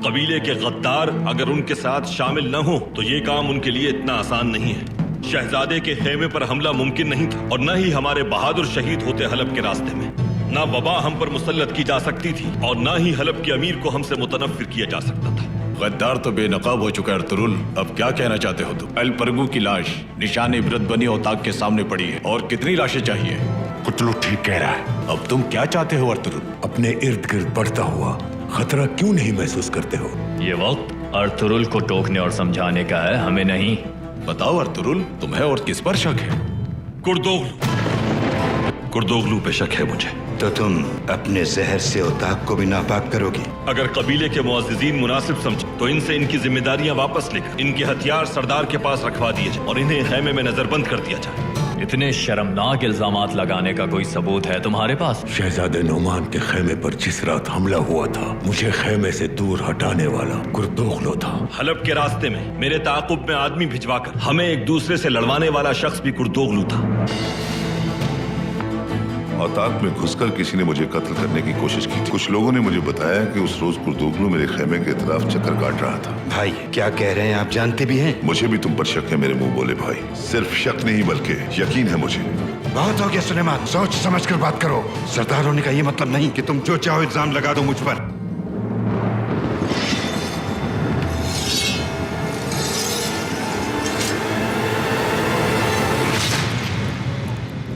कबीले के गद्दार अगर उनके साथ शामिल न हो तो ये काम उनके लिए इतना आसान नहीं है। शहजादे के खेमे पर हमला मुमकिन नहीं था और न ही हमारे बहादुर शहीद होते हलब के रास्ते में। न वबा हम पर मुसल्लत की जा सकती थी और न ही हलब के अमीर को हमसे मुतनफ्फिर किया जा सकता था। गद्दार तो बेनकाब हो चुका है अर्तुरुल, अब क्या कहना चाहते हो तुम? अल परगू की लाश निशान इबरत बनी औताक के सामने पड़ी है और कितनी लाशें चाहिए? कुतलू ठीक कह रहा है। अब तुम क्या चाहते हो अर्तुरुल? अपने इर्द गिर्द बढ़ता हुआ खतरा क्यों नहीं महसूस करते हो? ये वक्त अर्तुरुल को टोकने और समझाने का है, हमें नहीं। बताओ अर्तुरुल, तुम्हें और किस पर शक है? कुर्दोगलू पे शक है मुझे। तो तुम अपने जहर से औताक को भी नापाक करोगे? अगर कबीले के मुअज़्ज़िज़ीन मुनासिब समझे तो इनसे इनकी जिम्मेदारियां वापस लेकर इनके हथियार सरदार के पास रखवा दिए जाए और इन्हें खेमे में नजरबंद कर दिया जाए। इतने शर्मनाक इल्जामात लगाने का कोई सबूत है तुम्हारे पास? शहजादे नोमान के खेमे पर जिस रात हमला हुआ था, मुझे खेमे से दूर हटाने वाला कुर्दोगलू था। हलब के रास्ते में मेरे ताक़ुब में आदमी भिजवाकर हमें एक दूसरे से लड़वाने वाला शख्स भी कुर्दोगलू था। औताक में घुसकर किसी ने मुझे कत्ल करने की कोशिश की थी। कुछ लोगों ने मुझे बताया कि उस रोज कुर्दोगलू मेरे खेमे के तरफ चक्कर काट रहा था। भाई क्या कह रहे हैं आप जानते भी हैं? मुझे भी तुम पर शक है मेरे मुंह बोले भाई। सिर्फ शक नहीं बल्कि यकीन है मुझे। बहुत हो गया सुलेमान, सोच समझ कर बात करो। सरदार होने का ये मतलब नहीं कि तुम जो चाहो इल्जाम लगा दो मुझ पर।